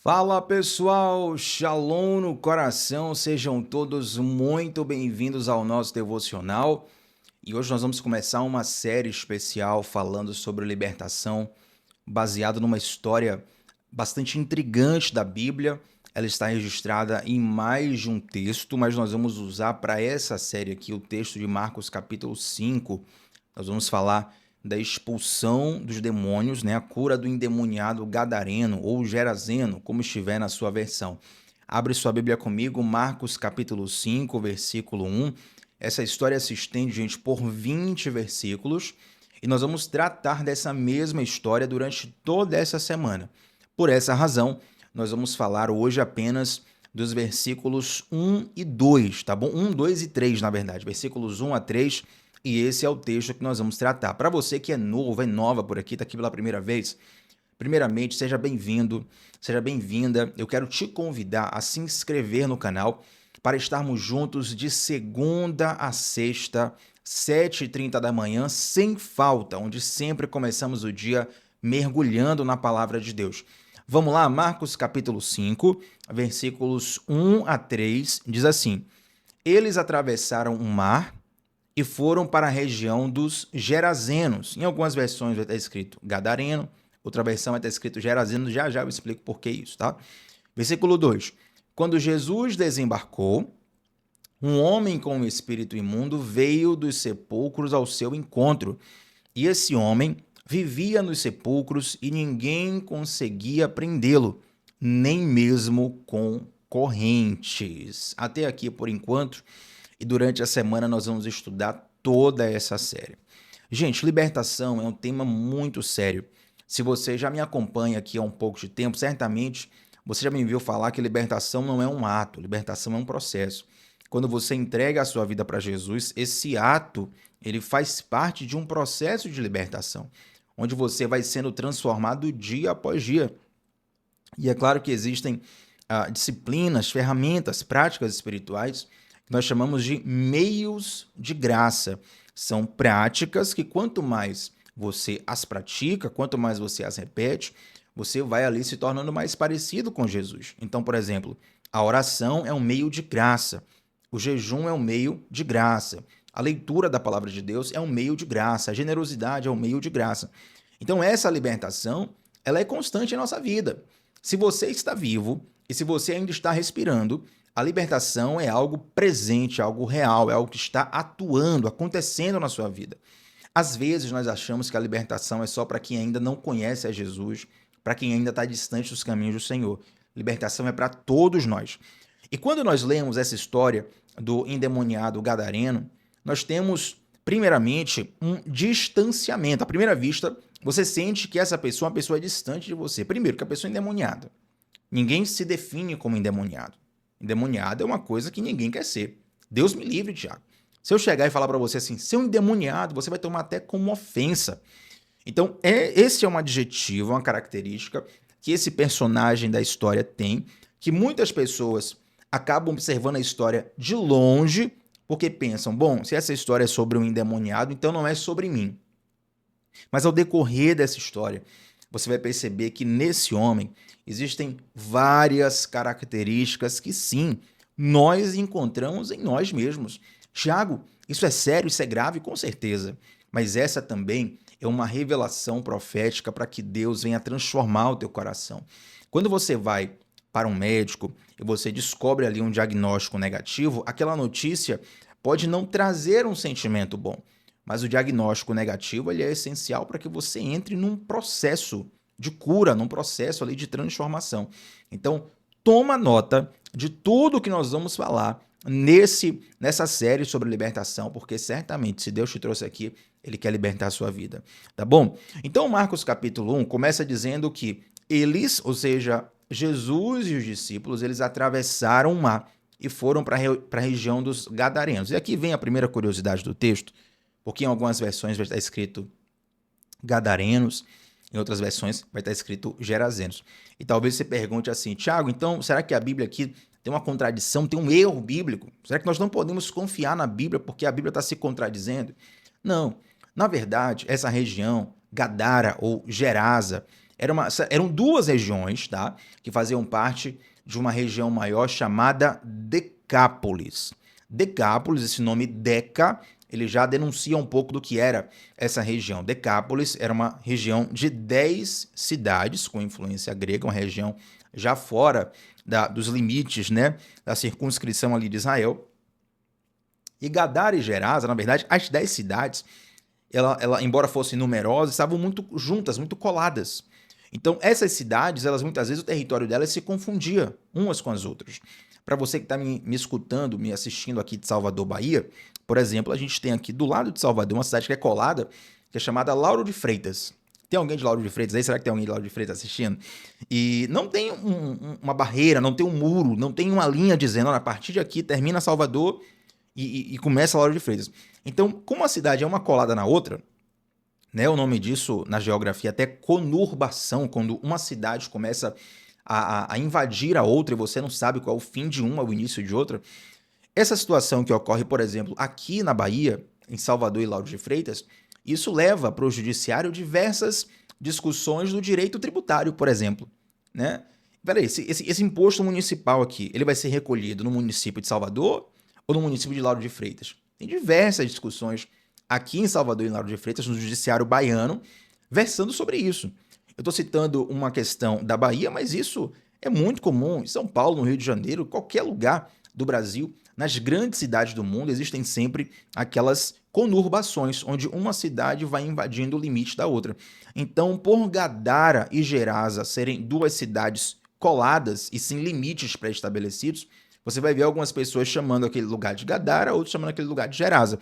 Fala pessoal, Shalom no coração, sejam todos muito bem-vindos ao nosso devocional. E hoje nós vamos começar uma série especial falando sobre libertação, baseado numa história bastante intrigante da Bíblia. Ela está registrada em mais de um texto, mas nós vamos usar para essa série aqui o texto de Marcos capítulo 5. Nós vamos falar da expulsão dos demônios, né? A cura do endemoniado gadareno ou gerazeno, como estiver na sua versão. Abre sua Bíblia comigo, Marcos capítulo 5, versículo 1. Essa história se estende, gente, por 20 versículos e nós vamos tratar dessa mesma história durante toda essa semana. Por essa razão, nós vamos falar hoje apenas dos versículos 1 e 2, tá bom? 1, 2 e 3, na verdade. Versículos 1 a 3, e esse é o texto que nós vamos tratar. Para você que é novo, é nova por aqui, está aqui pela primeira vez, primeiramente, seja bem-vindo, seja bem-vinda. Eu quero te convidar a se inscrever no canal para estarmos juntos de segunda a sexta, 7h30 da manhã, sem falta, onde sempre começamos o dia mergulhando na palavra de Deus. Vamos lá, Marcos capítulo 5, versículos 1 a 3, diz assim: Eles atravessaram o mar e foram para a região dos Gerazenos. Em algumas versões vai estar escrito Gadareno, outra versão vai estar escrito Gerazeno, já eu explico por que isso, tá? Versículo 2. Quando Jesus desembarcou, um homem com um espírito imundo veio dos sepulcros ao seu encontro, e esse homem vivia nos sepulcros e ninguém conseguia prendê-lo, nem mesmo com correntes. Até aqui por enquanto, e durante a semana nós vamos estudar toda essa série. Gente, libertação é um tema muito sério. Se você já me acompanha aqui há um pouco de tempo, certamente você já me viu falar que libertação não é um ato, libertação é um processo. Quando você entrega a sua vida para Jesus, esse ato, ele faz parte de um processo de libertação, onde você vai sendo transformado dia após dia. E é claro que existem disciplinas, ferramentas, práticas espirituais que nós chamamos de meios de graça. São práticas que quanto mais você as pratica, quanto mais você as repete, você vai ali se tornando mais parecido com Jesus. Então, por exemplo, a oração é um meio de graça, o jejum é um meio de graça, a leitura da palavra de Deus é um meio de graça, a generosidade é um meio de graça. Então, essa libertação, ela é constante em nossa vida. Se você está vivo e se você ainda está respirando, a libertação é algo presente, algo real, é algo que está atuando, acontecendo na sua vida. Às vezes nós achamos que a libertação é só para quem ainda não conhece a Jesus, para quem ainda está distante dos caminhos do Senhor. Libertação é para todos nós. E quando nós lemos essa história do endemoniado gadareno, nós temos, primeiramente, um distanciamento. À primeira vista, você sente que essa pessoa é uma pessoa distante de você. Primeiro, que a pessoa é endemoniada. Ninguém se define como endemoniado. Endemoniado é uma coisa que ninguém quer ser. Deus me livre, Tiago. Se eu chegar e falar para você assim, seu endemoniado, você vai tomar até como ofensa. Então, esse é um adjetivo, uma característica que esse personagem da história tem, que muitas pessoas acabam observando a história de longe, porque pensam, bom, se essa história é sobre um endemoniado, então não é sobre mim. Mas ao decorrer dessa história, você vai perceber que nesse homem existem várias características que sim, nós encontramos em nós mesmos. Tiago, isso é sério, isso é grave? Com certeza. Mas essa também é uma revelação profética para que Deus venha transformar o teu coração. Quando você vai para um médico e você descobre ali um diagnóstico negativo, aquela notícia pode não trazer um sentimento bom. Mas o diagnóstico negativo ele é essencial para que você entre num processo de cura, num processo ali de transformação. Então, toma nota de tudo que nós vamos falar nessa série sobre libertação, porque certamente, se Deus te trouxe aqui, Ele quer libertar a sua vida, tá bom? Então, Marcos capítulo 1 começa dizendo que eles, ou seja, Jesus e os discípulos, eles atravessaram o mar e foram para a região dos Gadarenos. E aqui vem a primeira curiosidade do texto, porque em algumas versões vai estar escrito Gadarenos, em outras versões vai estar escrito Gerazenos. E talvez você pergunte assim, Tiago, então será que a Bíblia aqui tem uma contradição, tem um erro bíblico? Será que nós não podemos confiar na Bíblia porque a Bíblia está se contradizendo? Não. Na verdade, essa região, Gadara ou Gerasa, Eram duas regiões, tá? Que faziam parte de uma região maior chamada Decápolis. Decápolis, esse nome Deca, ele já denuncia um pouco do que era essa região. Decápolis era uma região de 10 cidades com influência grega, uma região já fora dos limites, né, da circunscrição ali de Israel. E Gadara e Gerasa, na verdade, as 10 cidades, embora fossem numerosas, estavam muito juntas, muito coladas. Então, essas cidades, elas muitas vezes o território delas se confundia umas com as outras. Para você que está me escutando, me assistindo aqui de Salvador, Bahia, por exemplo, a gente tem aqui do lado de Salvador uma cidade que é colada, que é chamada Lauro de Freitas. Tem alguém de Lauro de Freitas aí? Será que tem alguém de Lauro de Freitas assistindo? E não tem uma barreira, não tem um muro, não tem uma linha dizendo, olha, a partir de aqui termina Salvador e começa Lauro de Freitas. Então, como a cidade é uma colada na outra, né, o nome disso na geografia até conurbação, quando uma cidade começa a invadir a outra e você não sabe qual é o fim de uma, o início de outra. Essa situação que ocorre, por exemplo, aqui na Bahia, em Salvador e Lauro de Freitas, isso leva para o judiciário diversas discussões do direito tributário, por exemplo, né? Peraí, esse imposto municipal aqui, ele vai ser recolhido no município de Salvador ou no município de Lauro de Freitas? Tem diversas discussões aqui em Salvador e Lauro de Freitas, no judiciário baiano, versando sobre isso. Eu estou citando uma questão da Bahia, mas isso é muito comum em São Paulo, no Rio de Janeiro, qualquer lugar do Brasil. Nas grandes cidades do mundo existem sempre aquelas conurbações, onde uma cidade vai invadindo o limite da outra. Então, por Gadara e Gerasa serem duas cidades coladas e sem limites pré-estabelecidos, você vai ver algumas pessoas chamando aquele lugar de Gadara, outros chamando aquele lugar de Gerasa.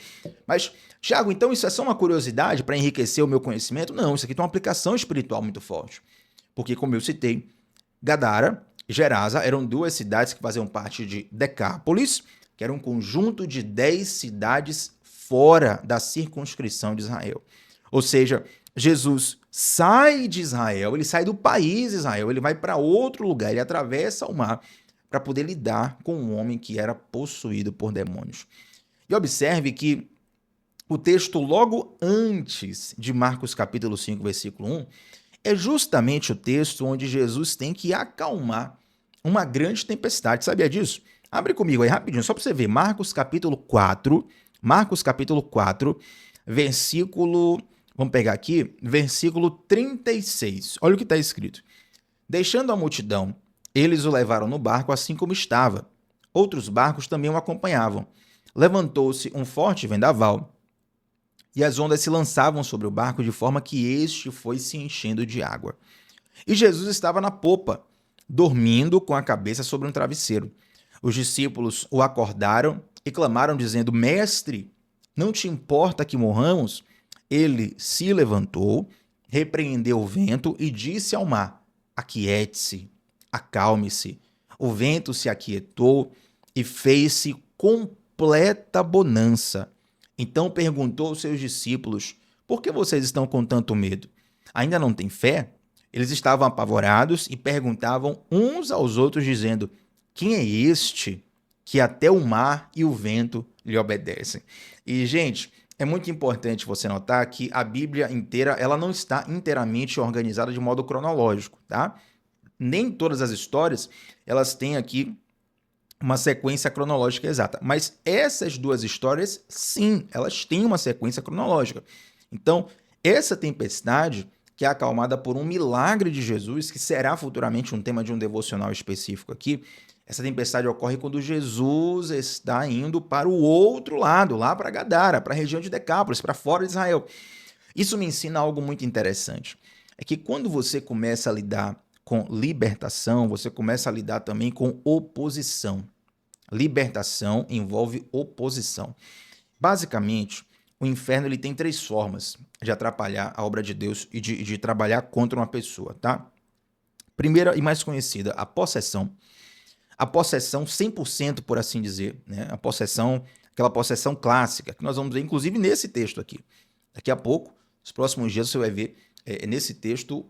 Mas, Thiago, então isso é só uma curiosidade para enriquecer o meu conhecimento? Não, isso aqui tem uma aplicação espiritual muito forte. Porque, como eu citei, Gadara e Gerasa eram duas cidades que faziam parte de Decápolis, que era um conjunto de 10 cidades fora da circunscrição de Israel. Ou seja, Jesus sai de Israel, ele sai do país de Israel, ele vai para outro lugar, ele atravessa o mar para poder lidar com um homem que era possuído por demônios. E observe que o texto logo antes de Marcos capítulo 5, versículo 1, é justamente o texto onde Jesus tem que acalmar uma grande tempestade. Sabia disso? Abre comigo aí rapidinho, só para você ver. Marcos capítulo 4, versículo, vamos pegar aqui, versículo 36. Olha o que está escrito. Deixando a multidão, eles o levaram no barco assim como estava. Outros barcos também o acompanhavam. Levantou-se um forte vendaval e as ondas se lançavam sobre o barco de forma que este foi se enchendo de água. E Jesus estava na popa, dormindo com a cabeça sobre um travesseiro. Os discípulos o acordaram e clamaram, dizendo: Mestre, não te importa que morramos? Ele se levantou, repreendeu o vento e disse ao mar: Aquiete-se, acalme-se. O vento se aquietou e fez-se completa bonança. Então perguntou aos seus discípulos: Por que vocês estão com tanto medo? Ainda não têm fé? Eles estavam apavorados e perguntavam uns aos outros, dizendo: Quem é este que até o mar e o vento lhe obedecem? E, gente, é muito importante você notar que a Bíblia inteira ela não está inteiramente organizada de modo cronológico, tá? Nem todas as histórias elas têm aqui uma sequência cronológica exata, mas essas duas histórias, sim, elas têm uma sequência cronológica. Então, essa tempestade, que é acalmada por um milagre de Jesus, que será futuramente um tema de um devocional específico aqui, essa tempestade ocorre quando Jesus está indo para o outro lado, lá para Gadara, para a região de Decápolis, para fora de Israel. Isso me ensina algo muito interessante. É que quando você começa a lidar com libertação, você começa a lidar também com oposição. Libertação envolve oposição. Basicamente, o inferno ele tem três formas de atrapalhar a obra de Deus e de trabalhar contra uma pessoa, tá? Primeira e mais conhecida, a possessão. A possessão 100%, por assim dizer, né? A possessão, aquela possessão clássica, que nós vamos ver inclusive nesse texto aqui. Daqui a pouco, nos próximos dias, você vai ver nesse texto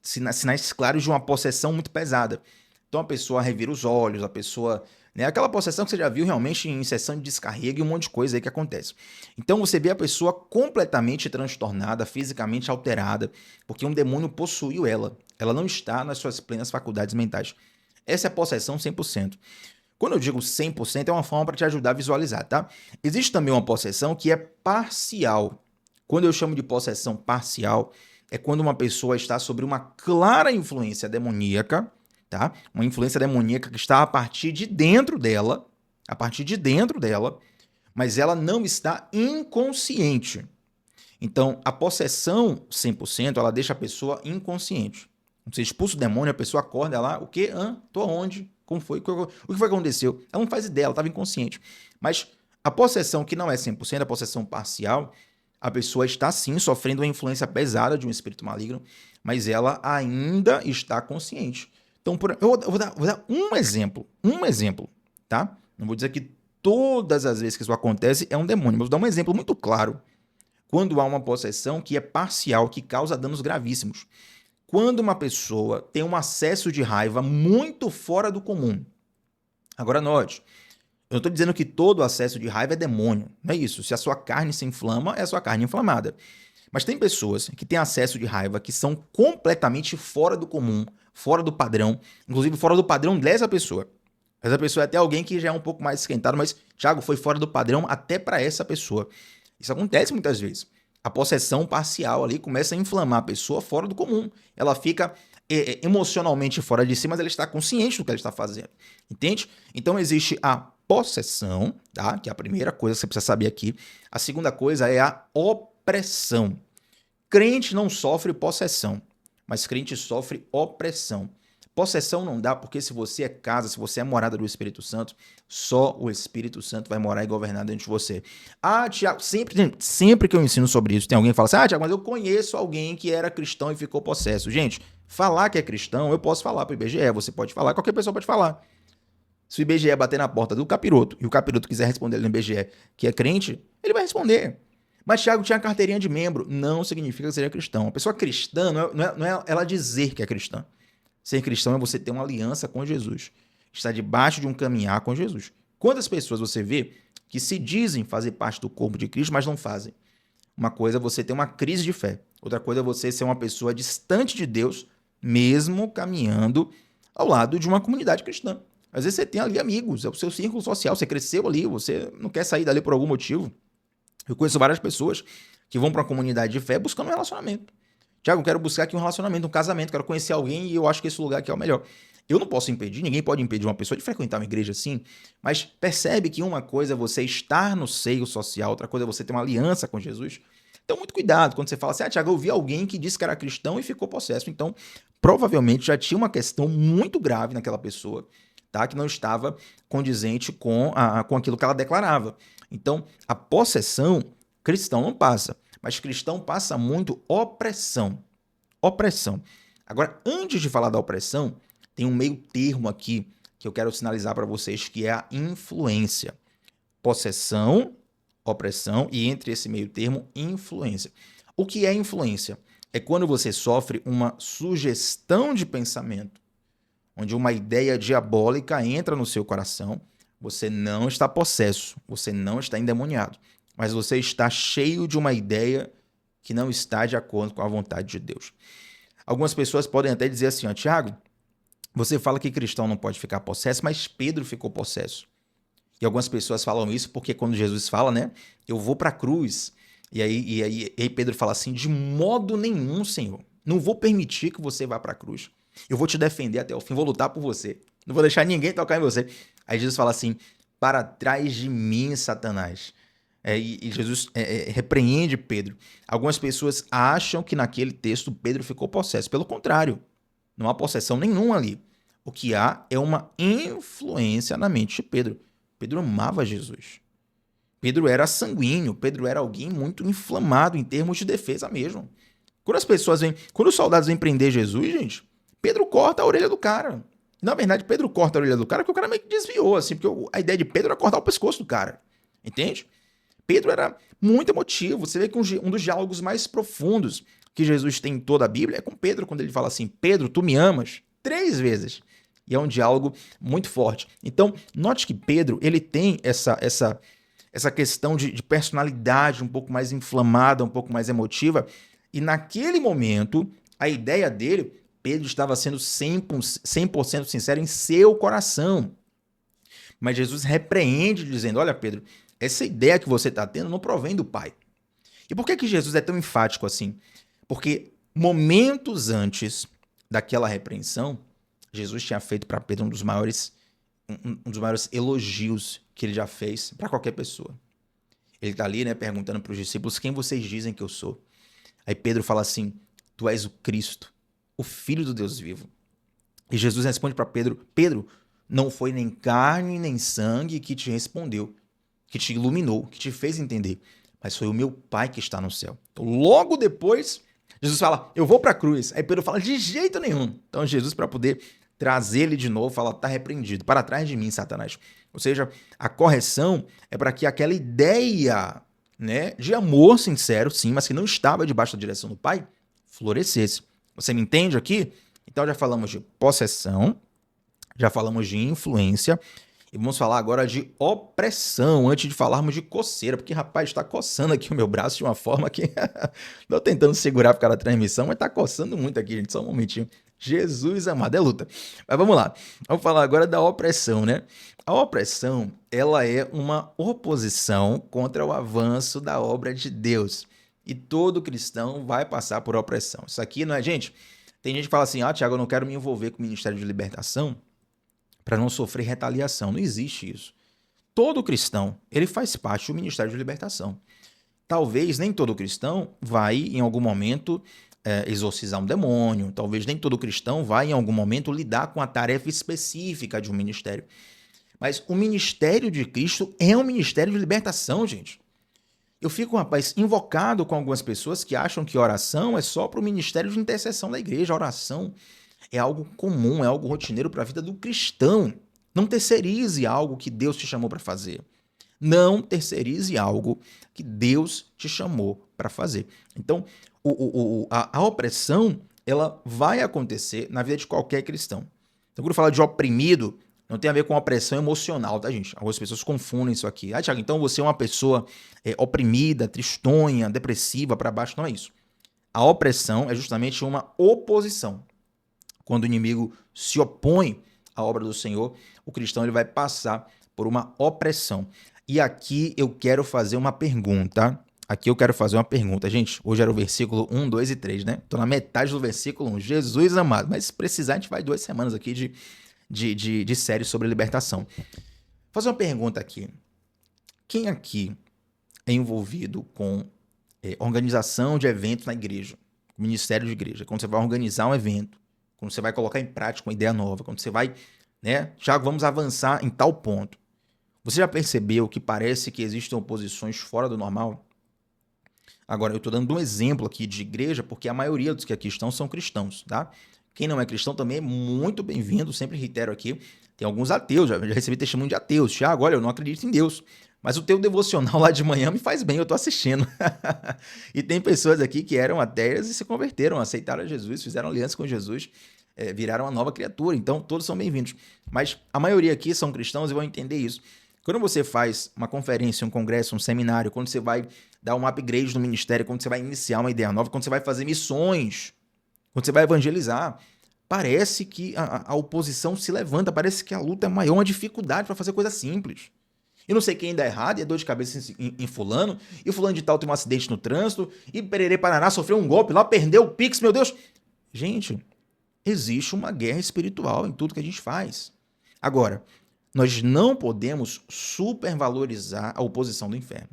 sinais claros de uma possessão muito pesada. Então a pessoa revira os olhos, a pessoa, né? Aquela possessão que você já viu realmente em sessão de descarrego e um monte de coisa aí que acontece. Então você vê a pessoa completamente transtornada, fisicamente alterada, porque um demônio possuiu ela. Ela não está nas suas plenas faculdades mentais. Essa é a possessão 100%. Quando eu digo 100%, é uma forma para te ajudar a visualizar, tá? Existe também uma possessão que é parcial. Quando eu chamo de possessão parcial, é quando uma pessoa está sobre uma clara influência demoníaca, tá? Uma influência demoníaca que está a partir de dentro dela, mas ela não está inconsciente. Então, a possessão 100%, ela deixa a pessoa inconsciente. Você expulsa o demônio, a pessoa acorda, ela, o quê? Tô onde? Como foi? O que foi que aconteceu? Ela não faz ideia, ela estava inconsciente. Mas a possessão que não é 100%, a possessão parcial, a pessoa está sim sofrendo uma influência pesada de um espírito maligno, mas ela ainda está consciente. Então, vou dar um exemplo, tá? Não vou dizer que todas as vezes que isso acontece é um demônio, mas vou dar um exemplo muito claro. Quando há uma possessão que é parcial, que causa danos gravíssimos. Quando uma pessoa tem um acesso de raiva muito fora do comum. Agora note, eu não estou dizendo que todo acesso de raiva é demônio. Não é isso. Se a sua carne se inflama, é a sua carne inflamada. Mas tem pessoas que têm acesso de raiva que são completamente fora do comum, fora do padrão, inclusive fora do padrão dessa pessoa. Essa pessoa é até alguém que já é um pouco mais esquentado, mas, Thiago, foi fora do padrão até para essa pessoa. Isso acontece muitas vezes. A possessão parcial ali começa a inflamar a pessoa fora do comum. Ela fica emocionalmente fora de si, mas ela está consciente do que ela está fazendo. Entende? Então existe a possessão, tá? Que é a primeira coisa que você precisa saber aqui. A segunda coisa é a opressão. Crente não sofre possessão, mas crente sofre opressão. Possessão não dá porque se você é casa, se você é morada do Espírito Santo, só o Espírito Santo vai morar e governar dentro de você. Ah, Tiago, sempre que eu ensino sobre isso, tem alguém que fala assim, ah, Tiago, mas eu conheço alguém que era cristão e ficou possesso. Gente, falar que é cristão, eu posso falar para o IBGE, você pode falar, qualquer pessoa pode falar. Se o IBGE bater na porta do capiroto e o capiroto quiser responder no IBGE que é crente, ele vai responder. Mas Tiago tinha carteirinha de membro. Não significa que seja cristão. A pessoa cristã não é ela dizer que é cristã. Ser cristão é você ter uma aliança com Jesus. Estar debaixo de um caminhar com Jesus. Quantas pessoas você vê que se dizem fazer parte do corpo de Cristo, mas não fazem? Uma coisa é você ter uma crise de fé. Outra coisa é você ser uma pessoa distante de Deus, mesmo caminhando ao lado de uma comunidade cristã. Às vezes você tem ali amigos, é o seu círculo social, você cresceu ali, você não quer sair dali por algum motivo. Eu conheço várias pessoas que vão para uma comunidade de fé buscando um relacionamento. Tiago, eu quero buscar aqui um relacionamento, um casamento, quero conhecer alguém e eu acho que esse lugar aqui é o melhor. Eu não posso impedir, ninguém pode impedir uma pessoa de frequentar uma igreja assim, mas percebe que uma coisa é você estar no seio social, outra coisa é você ter uma aliança com Jesus. Então, muito cuidado quando você fala assim, ah, Tiago, eu vi alguém que disse que era cristão e ficou possesso. Então, provavelmente já tinha uma questão muito grave naquela pessoa, tá? Que não estava condizente com aquilo que ela declarava. Então, a possessão, cristão não passa, mas cristão passa muito opressão. Opressão. Agora, antes de falar da opressão, tem um meio termo aqui que eu quero sinalizar para vocês, que é a influência. Possessão, opressão e entre esse meio termo, influência. O que é influência? É quando você sofre uma sugestão de pensamento, onde uma ideia diabólica entra no seu coração. Você não está possesso, você não está endemoniado, mas você está cheio de uma ideia que não está de acordo com a vontade de Deus. Algumas pessoas podem até dizer assim, ó, Tiago, você fala que cristão não pode ficar possesso, mas Pedro ficou possesso. E algumas pessoas falam isso porque quando Jesus fala, né, eu vou para a cruz, e aí Pedro fala assim, de modo nenhum, Senhor, não vou permitir que você vá para a cruz. Eu vou te defender até o fim, vou lutar por você. Não vou deixar ninguém tocar em você. Aí Jesus fala assim, para trás de mim, Satanás. E Jesus repreende Pedro. Algumas pessoas acham que naquele texto Pedro ficou possesso. Pelo contrário, não há possessão nenhuma ali. O que há é uma influência na mente de Pedro. Pedro amava Jesus. Pedro era sanguíneo. Pedro era alguém muito inflamado em termos de defesa mesmo. Quando os soldados vêm prender Jesus, gente, Pedro corta a orelha do cara. Na verdade, Pedro corta a orelha do cara porque o cara meio que desviou, assim, porque a ideia de Pedro era cortar o pescoço do cara. Entende? Pedro era muito emotivo. Você vê que um dos diálogos mais profundos que Jesus tem em toda a Bíblia é com Pedro, quando ele fala assim, Pedro, tu me amas? 3 vezes. E é um diálogo muito forte. Então, note que Pedro, ele tem essa questão de personalidade um pouco mais inflamada, um pouco mais emotiva. E naquele momento, a ideia dele, Pedro estava sendo 100% sincero em seu coração. Mas Jesus repreende, dizendo: olha, Pedro, essa ideia que você está tendo não provém do Pai. E por que Jesus é tão enfático assim? Porque momentos antes daquela repreensão, Jesus tinha feito para Pedro um dos maiores elogios que ele já fez para qualquer pessoa. Ele está ali, né, perguntando para os discípulos: quem vocês dizem que eu sou? Aí Pedro fala assim: tu és o Cristo, o Filho do Deus vivo. E Jesus responde para Pedro: Pedro, não foi nem carne nem sangue que te respondeu, que te iluminou, que te fez entender, mas foi o meu Pai que está no céu. Então, logo depois, Jesus fala: eu vou para a cruz. Aí Pedro fala: de jeito nenhum. Então Jesus, para poder trazer ele de novo, fala: está repreendido, para trás de mim, Satanás. Ou seja, a correção é para que aquela ideia, né, de amor sincero, sim, mas que não estava debaixo da direção do Pai, florescesse. Você me entende aqui? Então já falamos de possessão, já falamos de influência, e vamos falar agora de opressão, antes de falarmos de coceira, porque, rapaz, está coçando aqui o meu braço de uma forma que... Estou tentando segurar por causa da transmissão, mas está coçando muito aqui, gente, só um momentinho. Jesus amado, é luta. Mas vamos lá, vamos falar agora da opressão, né? A opressão, ela é uma oposição contra o avanço da obra de Deus. E todo cristão vai passar por opressão. Isso aqui não é, gente... Tem gente que fala assim: ah, Tiago, eu não quero me envolver com o Ministério de Libertação para não sofrer retaliação. Não existe isso. Todo cristão, ele faz parte do Ministério de Libertação. Talvez nem todo cristão vai, em algum momento, exorcizar um demônio. Talvez nem todo cristão vai, em algum momento, lidar com a tarefa específica de um ministério. Mas o ministério de Cristo é um ministério de libertação, gente. Eu fico, rapaz, invocado com algumas pessoas que acham que oração é só para o ministério de intercessão da igreja. A oração é algo comum, é algo rotineiro para a vida do cristão. Não terceirize algo que Deus te chamou para fazer. Não terceirize algo que Deus te chamou para fazer. Então, a opressão, ela vai acontecer na vida de qualquer cristão. Então, quando eu falo de oprimido, não tem a ver com opressão emocional, tá, gente? Algumas pessoas confundem isso aqui. Ah, Thiago, então você é uma pessoa oprimida, tristonha, depressiva, para baixo. Não é isso. A opressão é justamente uma oposição. Quando o inimigo se opõe à obra do Senhor, o cristão ele vai passar por uma opressão. E aqui eu quero fazer uma pergunta. Gente, hoje era o versículo 1, 2 e 3, né? Tô na metade do versículo 1. Jesus amado. Mas se precisar, a gente vai 2 semanas aqui de série sobre libertação. Vou fazer uma pergunta aqui. Quem aqui é envolvido com organização de eventos na igreja? Ministério de igreja. Quando você vai organizar um evento, quando você vai colocar em prática uma ideia nova, quando você vai, né? Tiago, vamos avançar em tal ponto. Você já percebeu que parece que existem oposições fora do normal? Agora, eu estou dando um exemplo aqui de igreja, porque a maioria dos que aqui estão são cristãos, tá? Quem não é cristão também é muito bem-vindo, sempre reitero aqui. Tem alguns ateus, já recebi testemunho de ateus. Tiago, olha, eu não acredito em Deus. Mas o teu devocional lá de manhã me faz bem, eu tô assistindo. E tem pessoas aqui que eram ateias e se converteram, aceitaram Jesus, fizeram aliança com Jesus, viraram uma nova criatura. Então, todos são bem-vindos. Mas a maioria aqui são cristãos e vão entender isso. Quando você faz uma conferência, um congresso, um seminário, quando você vai dar um upgrade no ministério, quando você vai iniciar uma ideia nova, quando você vai fazer missões, quando você vai evangelizar, parece que a oposição se levanta, parece que a luta é maior, uma dificuldade para fazer coisa simples. Eu não sei quem dá errado, e é dor de cabeça em fulano, e o fulano de tal tem um acidente no trânsito, e Pererê Paraná sofreu um golpe lá, perdeu o Pix, meu Deus. Gente, existe uma guerra espiritual em tudo que a gente faz. Agora, nós não podemos supervalorizar a oposição do inferno.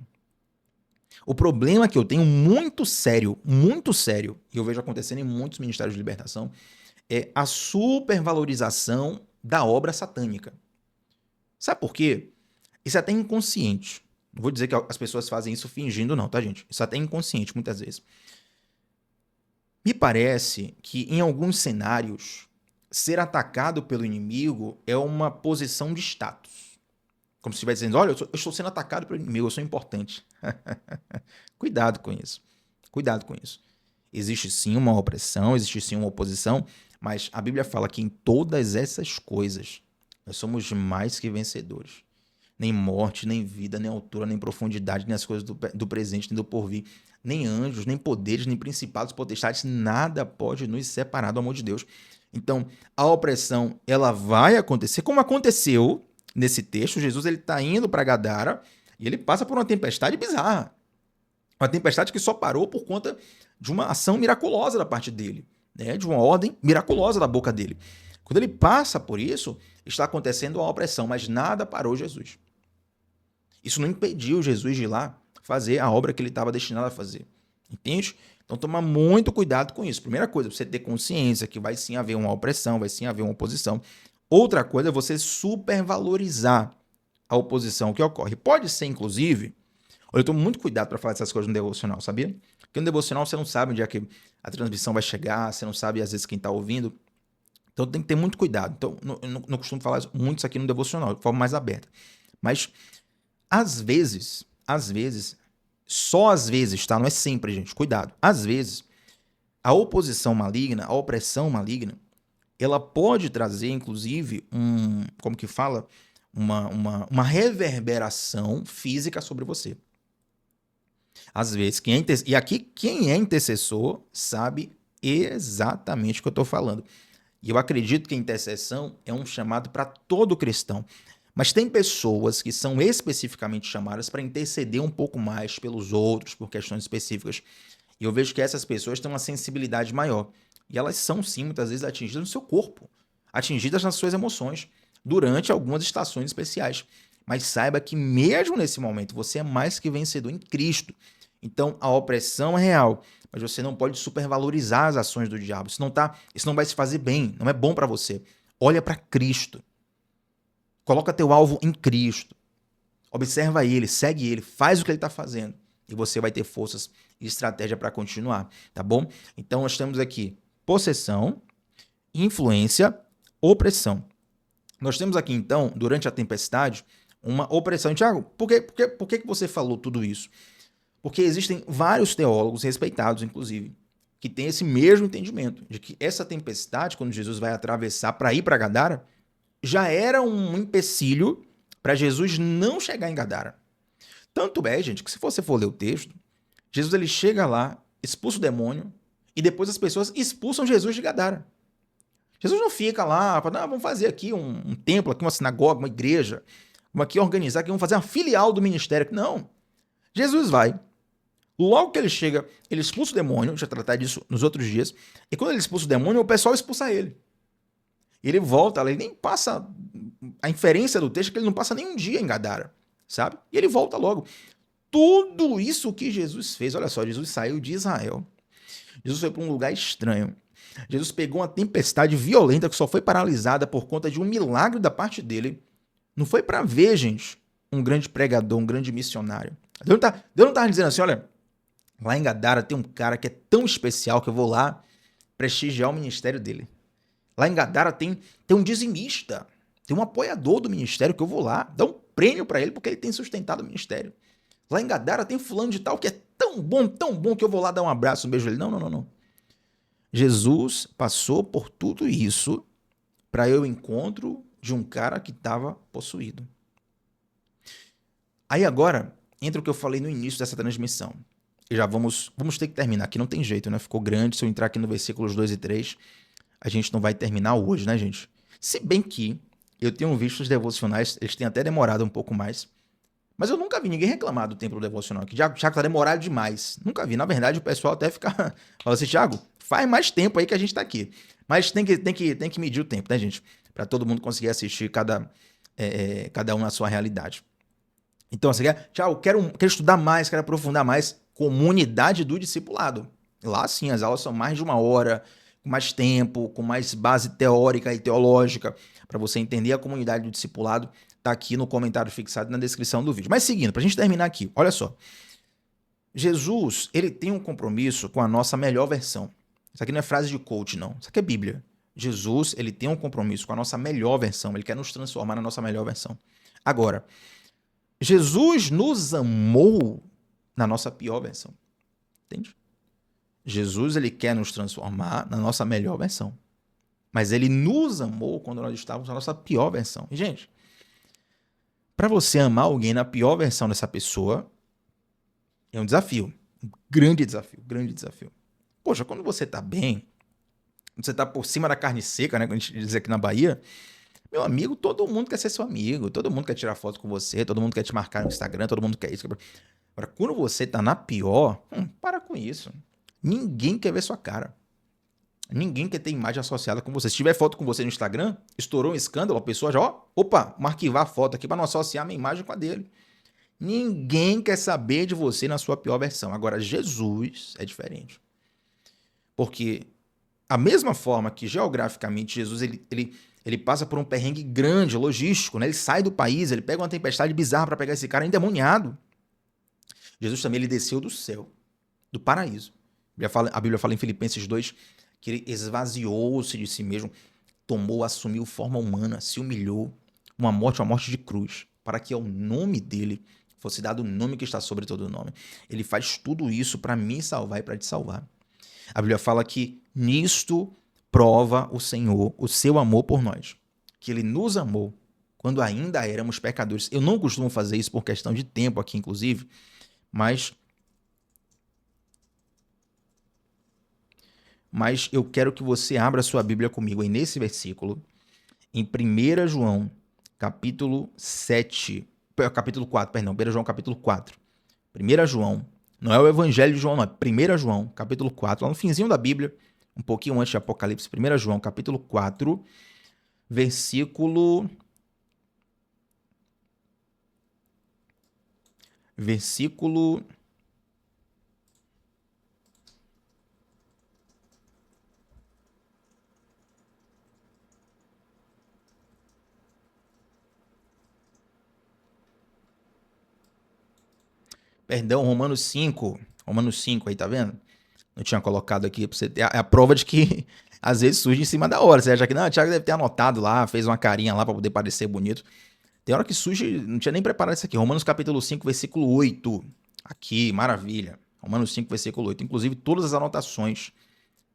O problema que eu tenho muito sério, e eu vejo acontecendo em muitos ministérios de libertação, é a supervalorização da obra satânica. Sabe por quê? Isso é até inconsciente. Não vou dizer que as pessoas fazem isso fingindo, não, tá, gente? Isso é até inconsciente, muitas vezes. Me parece que, em alguns cenários, ser atacado pelo inimigo é uma posição de status. Como se estivesse dizendo: olha, eu estou sendo atacado pelo inimigo, eu sou importante. Cuidado com isso. Cuidado com isso. existe sim uma opressão, existe sim uma oposição, mas a Bíblia fala que em todas essas coisas nós somos mais que vencedores. Nem morte, nem vida, nem altura, nem profundidade, nem as coisas do presente, nem do porvir, nem anjos, nem poderes, nem principados, potestades, nada pode nos separar do amor de Deus. Então, a opressão, ela vai acontecer, como aconteceu nesse texto. Jesus ele está indo para Gadara e ele passa por uma tempestade bizarra. Uma tempestade que só parou por conta de uma ação miraculosa da parte dele, né? De uma ordem miraculosa da boca dele. Quando ele passa por isso, está acontecendo uma opressão, mas nada parou Jesus. Isso não impediu Jesus de ir lá fazer a obra que ele estava destinado a fazer. Entende? Então, toma muito cuidado com isso. Primeira coisa, você ter consciência que vai sim haver uma opressão, vai sim haver uma oposição. Outra coisa é você supervalorizar a oposição que ocorre. Pode ser, inclusive, olha, eu tomo muito cuidado para falar dessas coisas no devocional, sabia? Porque no devocional você não sabe onde é que a transmissão vai chegar, você não sabe, às vezes, quem está ouvindo. Então, tem que ter muito cuidado. Então, não costumo falar muito isso aqui no devocional, de forma mais aberta. Mas, às vezes, só às vezes, tá? Não é sempre, gente, cuidado. Às vezes, a oposição maligna, a opressão maligna, ela pode trazer, inclusive, como que fala? Uma reverberação física sobre você. Às vezes, e aqui quem é intercessor sabe exatamente o que eu estou falando. E eu acredito que a intercessão é um chamado para todo cristão. Mas tem pessoas que são especificamente chamadas para interceder um pouco mais pelos outros, por questões específicas. E eu vejo que essas pessoas têm uma sensibilidade maior. E elas são, sim, muitas vezes atingidas no seu corpo, atingidas nas suas emoções, durante algumas estações especiais. Mas saiba que mesmo nesse momento, você é mais que vencedor em Cristo. Então, a opressão é real, mas você não pode supervalorizar as ações do diabo. Isso não vai se fazer bem, não é bom para você. Olha para Cristo. Coloca teu alvo em Cristo. Observa ele, segue ele, faz o que ele está fazendo. E você vai ter forças e estratégia para continuar, tá bom? Então, nós temos aqui possessão, influência, opressão. Nós temos aqui, então, durante a tempestade, uma opressão. Tiago, por que você falou tudo isso? Porque existem vários teólogos, respeitados inclusive, que têm esse mesmo entendimento, de que essa tempestade, quando Jesus vai atravessar para ir para Gadara, já era um empecilho para Jesus não chegar em Gadara. Tanto é, gente, que se você for ler o texto, Jesus ele chega lá, expulsa o demônio, e depois as pessoas expulsam Jesus de Gadara. Jesus não fica lá, vamos fazer aqui um templo, aqui uma sinagoga, uma igreja, vamos aqui organizar, aqui vamos fazer uma filial do ministério. Não. Jesus vai. Logo que ele chega, ele expulsa o demônio, já tratar disso nos outros dias, e quando ele expulsa o demônio, o pessoal expulsa ele. Ele volta, ele nem passa, a inferência do texto é que ele não passa nem um dia em Gadara, sabe? E ele volta logo. Tudo isso que Jesus fez, olha só, Jesus saiu de Israel, Jesus foi para um lugar estranho, Jesus pegou uma tempestade violenta que só foi paralisada por conta de um milagre da parte dele. Não foi para ver, gente, um grande pregador, um grande missionário. Deus não estava dizendo assim, olha, lá em Gadara tem um cara que é tão especial que eu vou lá prestigiar o ministério dele. Lá em Gadara tem um dizimista, tem um apoiador do ministério que eu vou lá dar um prêmio para ele porque ele tem sustentado o ministério. Lá em Gadara tem fulano de tal que é tão bom que eu vou lá dar um abraço, um beijo nele. Não. Jesus passou por tudo isso para eu encontro de um cara que estava possuído. Aí agora entra o que eu falei no início dessa transmissão. E já vamos ter que terminar aqui, não tem jeito, né? Ficou grande, se eu entrar aqui no versículos 2 e 3, a gente não vai terminar hoje, né, gente? Se bem que eu tenho visto os devocionais, eles têm até demorado um pouco mais, mas eu nunca vi ninguém reclamar do tempo devocional aqui. Thiago, tá demorado demais. Nunca vi. Na verdade, o pessoal até fica... Fala assim, Thiago, faz mais tempo aí que a gente tá aqui. Mas tem que medir o tempo, né, gente? Para todo mundo conseguir assistir cada um na sua realidade. Então, você quer... Thiago, quero estudar mais, quero aprofundar mais. Comunidade do discipulado. Lá, sim, as aulas são mais de 1 hora, com mais tempo, com mais base teórica e teológica. Para você entender a comunidade do discipulado, tá aqui no comentário fixado na descrição do vídeo. Mas seguindo, pra gente terminar aqui, olha só. Jesus, ele tem um compromisso com a nossa melhor versão. Isso aqui não é frase de coach, não. Isso aqui é Bíblia. Jesus, ele tem um compromisso com a nossa melhor versão. Ele quer nos transformar na nossa melhor versão. Agora, Jesus nos amou na nossa pior versão. Entende? Jesus, ele quer nos transformar na nossa melhor versão. Mas ele nos amou quando nós estávamos na nossa pior versão. E, gente, para você amar alguém na pior versão dessa pessoa, é um desafio. Um grande desafio, grande desafio. Poxa, quando você tá bem, quando você tá por cima da carne seca, né? Quando a gente diz aqui na Bahia, meu amigo, todo mundo quer ser seu amigo, todo mundo quer tirar foto com você, todo mundo quer te marcar no Instagram, todo mundo quer isso. Agora, quando você tá na pior, para com isso. Ninguém quer ver sua cara. Ninguém quer ter imagem associada com você. Se tiver foto com você no Instagram, estourou um escândalo, a pessoa já, opa, vamos arquivar a foto aqui para não associar minha imagem com a dele. Ninguém quer saber de você na sua pior versão. Agora, Jesus é diferente. Porque a mesma forma que geograficamente Jesus ele passa por um perrengue grande, logístico, né? Ele sai do país, ele pega uma tempestade bizarra para pegar esse cara endemoniado. Jesus também ele desceu do céu, do paraíso. A Bíblia fala em Filipenses 2 que ele esvaziou-se de si mesmo, assumiu forma humana, se humilhou, uma morte de cruz, para que ao nome dele fosse dado o nome que está sobre todo nome. Ele faz tudo isso para me salvar e para te salvar. A Bíblia fala que nisto prova o Senhor o seu amor por nós, que ele nos amou quando ainda éramos pecadores. Eu não costumo fazer isso por questão de tempo aqui, inclusive, mas eu quero que você abra sua Bíblia comigo aí nesse versículo, em 1 João, capítulo 7, capítulo 4, perdão, 1 João, capítulo 4. 1 João, não é o Evangelho de João, não, é 1 João, capítulo 4, lá no finzinho da Bíblia, um pouquinho antes de Apocalipse, 1 João, capítulo 4, versículo... Perdão, Romanos 5. Romanos 5 aí, tá vendo? Não tinha colocado aqui pra você ter a prova de que às vezes surge em cima da hora. Você acha que não, o Thiago deve ter anotado lá, fez uma carinha lá pra poder parecer bonito. Tem hora que surge, não tinha nem preparado isso aqui. Romanos capítulo 5, versículo 8. Aqui, maravilha. Romanos 5, versículo 8. Inclusive, todas as anotações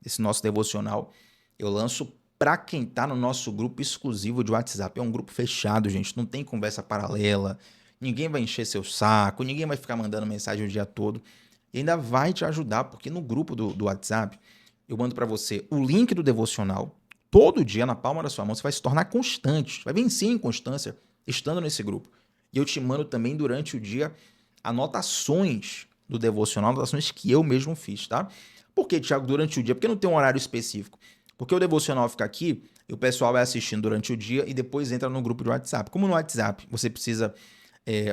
desse nosso devocional eu lanço pra quem tá no nosso grupo exclusivo de WhatsApp. É um grupo fechado, gente. Não tem conversa paralela. Ninguém vai encher seu saco. Ninguém vai ficar mandando mensagem o dia todo. E ainda vai te ajudar, porque no grupo do WhatsApp, eu mando pra você o link do devocional. Todo dia, na palma da sua mão, você vai se tornar constante. Vai vencer a inconstância estando nesse grupo. E eu te mando também durante o dia anotações do devocional, anotações que eu mesmo fiz, tá? Por que, Thiago, durante o dia? Porque não tem um horário específico. Porque o devocional fica aqui e o pessoal vai assistindo durante o dia e depois entra no grupo de WhatsApp. Como no WhatsApp você precisa...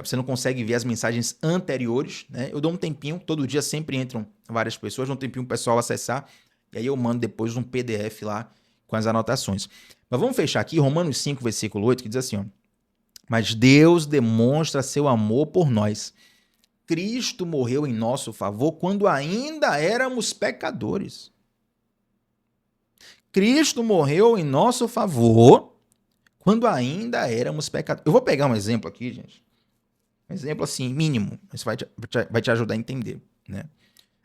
você não consegue ver as mensagens anteriores, né? Eu dou um tempinho, todo dia sempre entram várias pessoas, dou um tempinho pro pessoal acessar, e aí eu mando depois um PDF lá com as anotações. Mas vamos fechar aqui, Romanos 5, versículo 8, que diz assim, ó: mas Deus demonstra seu amor por nós. Cristo morreu em nosso favor quando ainda éramos pecadores. Cristo morreu em nosso favor quando ainda éramos pecadores. Eu vou pegar um exemplo aqui, gente. Um exemplo assim, mínimo. Isso vai te ajudar a entender, né?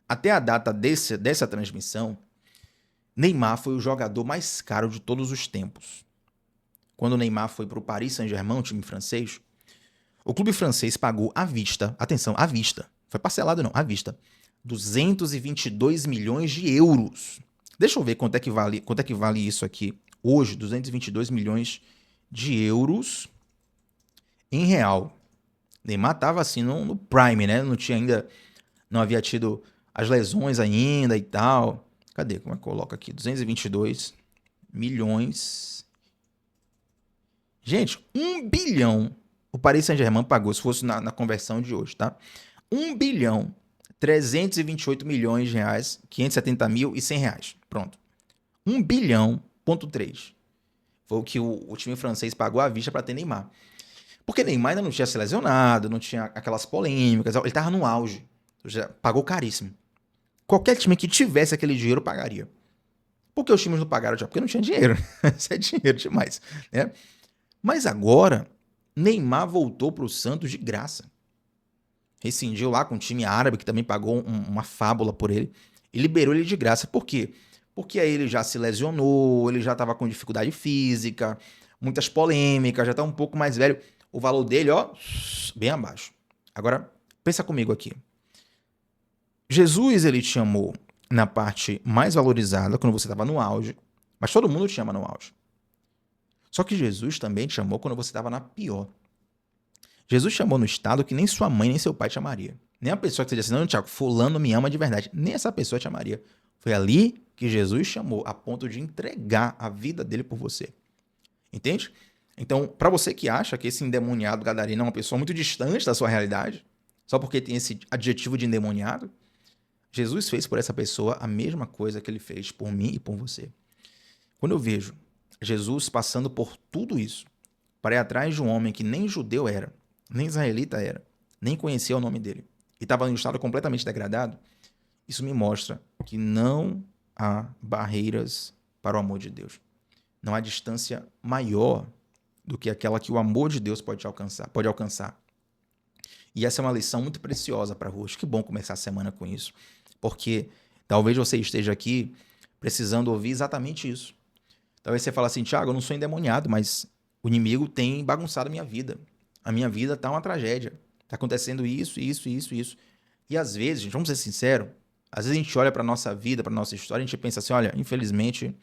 Até a data dessa transmissão, Neymar foi o jogador mais caro de todos os tempos. Quando o Neymar foi para o Paris Saint-Germain, um time francês, o clube francês pagou à vista, atenção, à vista, foi parcelado não, à vista, 222 milhões de euros. Deixa eu ver quanto é que vale isso aqui hoje, 222 milhões de euros em real. Neymar estava assim no prime, né? Não havia tido as lesões ainda e tal. Cadê? Como é que coloca aqui? 222 milhões. Gente, 1 bilhão o Paris Saint-Germain pagou, se fosse na conversão de hoje, tá? 1 bilhão 328 milhões de reais, 570 mil e 100 reais. Pronto. 1 bilhão,3. Foi o que o time francês pagou à vista para ter Neymar. Porque Neymar ainda não tinha se lesionado, não tinha aquelas polêmicas, ele estava no auge. Já pagou caríssimo. Qualquer time que tivesse aquele dinheiro pagaria. Por que os times não pagaram já? Porque não tinha dinheiro. Isso é dinheiro demais, né? Mas agora, Neymar voltou para o Santos de graça. Rescindiu lá com o time árabe, que também pagou uma fábula por ele. e liberou ele de graça. Por quê? Porque aí ele já se lesionou, ele já estava com dificuldade física, muitas polêmicas, já está um pouco mais velho. O valor dele, ó, bem abaixo. Agora, pensa comigo aqui. Jesus, ele te chamou na parte mais valorizada, quando você estava no auge, mas todo mundo te chama no auge. Só que Jesus também te chamou quando você estava na pior. Jesus chamou no estado que nem sua mãe nem seu pai te amaria. Nem a pessoa que você disse assim, não, Tiago, fulano me ama de verdade. Nem essa pessoa te amaria. Foi ali que Jesus chamou, a ponto de entregar a vida dele por você. Entende? Então, para você que acha que esse endemoniado gadareno é uma pessoa muito distante da sua realidade, só porque tem esse adjetivo de endemoniado, Jesus fez por essa pessoa a mesma coisa que ele fez por mim e por você. Quando eu vejo Jesus passando por tudo isso, para ir atrás de um homem que nem judeu era, nem israelita era, nem conhecia o nome dele, e estava em um estado completamente degradado, isso me mostra que não há barreiras para o amor de Deus. Não há distância maior do que aquela que o amor de Deus pode alcançar. E essa é uma lição muito preciosa para hoje. Que bom começar a semana com isso, porque talvez você esteja aqui precisando ouvir exatamente isso. Talvez você fale assim, Tiago, eu não sou endemoniado, mas o inimigo tem bagunçado a minha vida. A minha vida está uma tragédia. Está acontecendo isso, isso, isso, isso. E às vezes, gente, vamos ser sinceros, às vezes a gente olha para a nossa vida, para a nossa história, a gente pensa assim, olha, infelizmente,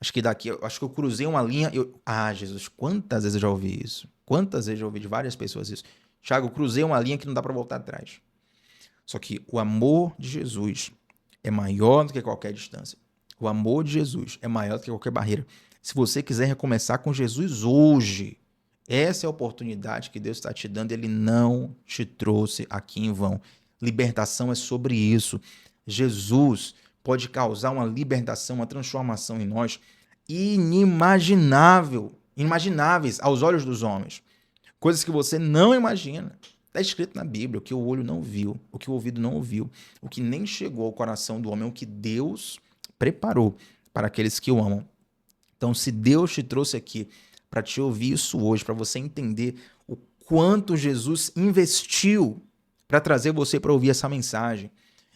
acho que eu cruzei uma linha. Ah, Jesus, quantas vezes eu já ouvi isso? Quantas vezes eu já ouvi de várias pessoas isso? Tiago, eu cruzei uma linha que não dá para voltar atrás. Só que o amor de Jesus é maior do que qualquer distância. O amor de Jesus é maior do que qualquer barreira. Se você quiser recomeçar com Jesus hoje, essa é a oportunidade que Deus está te dando. Ele não te trouxe aqui em vão. Libertação é sobre isso. Jesus pode causar uma libertação, uma transformação em nós inimagináveis aos olhos dos homens. Coisas que você não imagina. Está escrito na Bíblia, o que o olho não viu, o que o ouvido não ouviu, o que nem chegou ao coração do homem, o que Deus preparou para aqueles que o amam. Então, se Deus te trouxe aqui para te ouvir isso hoje, para você entender o quanto Jesus investiu para trazer você para ouvir essa mensagem,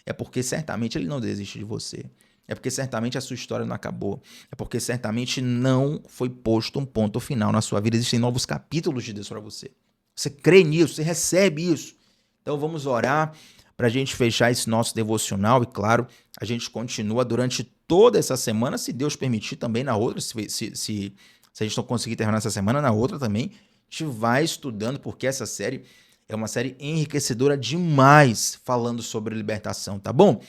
é porque certamente ele não desiste de você. É porque certamente a sua história não acabou. É porque certamente não foi posto um ponto final na sua vida. Existem novos capítulos de Deus para você. Você crê nisso, você recebe isso. Então vamos orar para a gente fechar esse nosso devocional. E claro, a gente continua durante toda essa semana, se Deus permitir também na outra. Se a gente não conseguir terminar essa semana, na outra também, a gente vai estudando, porque essa série é uma série enriquecedora demais, falando sobre libertação, tá bom?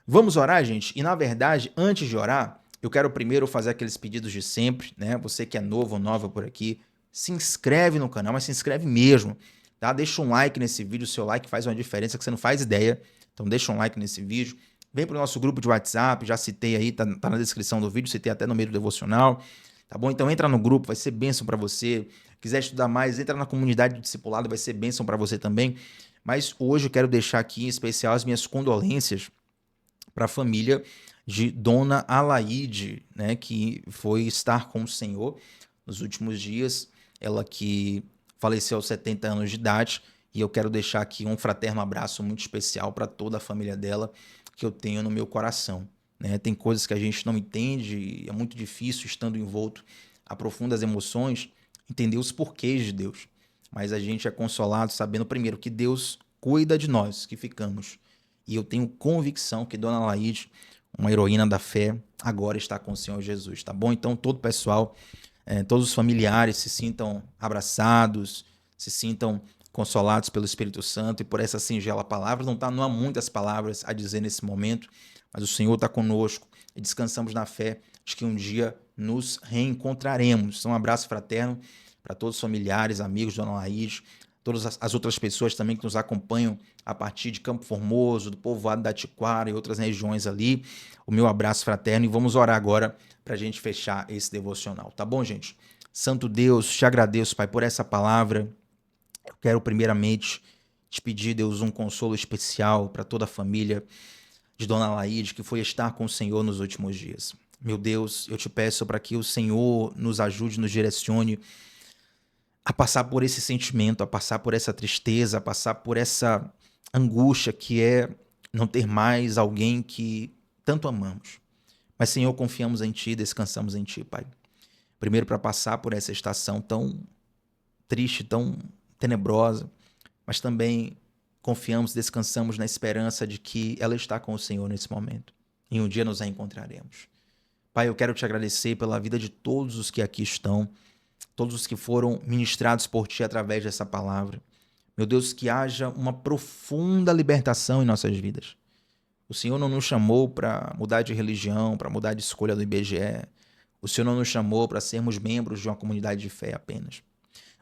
Vamos orar, gente? E na verdade, antes de orar, eu quero primeiro fazer aqueles pedidos de sempre, né? Você que é novo ou nova por aqui, se inscreve no canal, mas se inscreve mesmo, tá? Deixa um like nesse vídeo, o seu like faz uma diferença que você não faz ideia. Então deixa um like nesse vídeo. Vem pro nosso grupo de WhatsApp, já citei aí, tá na descrição do vídeo, citei até no meio do devocional, tá bom? Então entra no grupo, vai ser bênção para você. Quiser estudar mais, entra na comunidade do discipulado, vai ser bênção para você também. Mas hoje eu quero deixar aqui em especial as minhas condolências para a família de Dona Alaide, né, que foi estar com o Senhor nos últimos dias, ela que faleceu aos 70 anos de idade, e eu quero deixar aqui um fraterno abraço muito especial para toda a família dela, que eu tenho no meu coração, né? Tem coisas que a gente não entende, é muito difícil, estando envolto a profundas emoções, entender os porquês de Deus, mas a gente é consolado sabendo primeiro que Deus cuida de nós, que ficamos. E eu tenho convicção que Dona Laide, uma heroína da fé, agora está com o Senhor Jesus, tá bom? Então todo o pessoal, todos os familiares se sintam abraçados, se sintam consolados pelo Espírito Santo e por essa singela palavra. Não há muitas palavras a dizer nesse momento, mas o Senhor está conosco e descansamos na fé de que um dia nos reencontraremos. Então um abraço fraterno para todos os familiares, amigos de Dona Laide, todas as outras pessoas também que nos acompanham a partir de Campo Formoso, do povoado da Tiquara e outras regiões ali. O meu abraço fraterno e vamos orar agora para a gente fechar esse devocional, tá bom, gente? Santo Deus, te agradeço, Pai, por essa palavra. Eu quero primeiramente te pedir, Deus, um consolo especial para toda a família de Dona Laide, que foi estar com o Senhor nos últimos dias. Meu Deus, eu te peço para que o Senhor nos ajude, nos direcione a passar por esse sentimento, a passar por essa tristeza, a passar por essa angústia que é não ter mais alguém que tanto amamos. Mas, Senhor, confiamos em Ti, descansamos em Ti, Pai. Primeiro, para passar por essa estação tão triste, tão tenebrosa, mas também confiamos, descansamos na esperança de que ela está com o Senhor nesse momento. E um dia nos reencontraremos. Pai, eu quero te agradecer pela vida de todos os que aqui estão, todos os que foram ministrados por Ti através dessa palavra. Meu Deus, que haja uma profunda libertação em nossas vidas. O Senhor não nos chamou para mudar de religião, para mudar de escolha do IBGE. O Senhor não nos chamou para sermos membros de uma comunidade de fé apenas.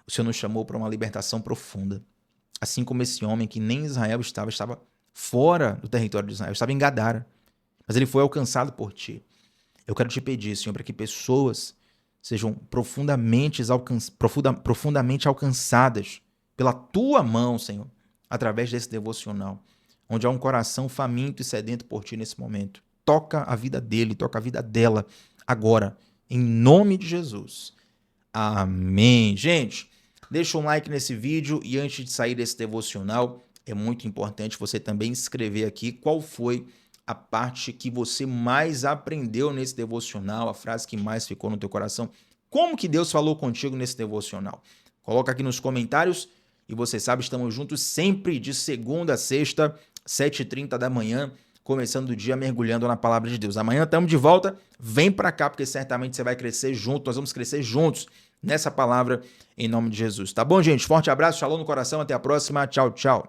O Senhor nos chamou para uma libertação profunda. Assim como esse homem que nem em Israel estava fora do território de Israel, estava em Gadara. Mas ele foi alcançado por Ti. Eu quero te pedir, Senhor, para que pessoas sejam profundamente alcançadas pela Tua mão, Senhor, através desse devocional, onde há um coração faminto e sedento por Ti nesse momento. Toca a vida dele, toca a vida dela agora, em nome de Jesus. Amém. Gente, deixa um like nesse vídeo e antes de sair desse devocional, é muito importante você também escrever aqui qual foi a parte que você mais aprendeu nesse devocional, a frase que mais ficou no teu coração. Como que Deus falou contigo nesse devocional? Coloca aqui nos comentários e você sabe, estamos juntos sempre de segunda a sexta, 7h30 da manhã, começando o dia mergulhando na palavra de Deus. Amanhã estamos de volta, vem para cá porque certamente você vai crescer junto, nós vamos crescer juntos nessa palavra em nome de Jesus. Tá bom, gente? Forte abraço, shalom no coração, até a próxima, tchau, tchau.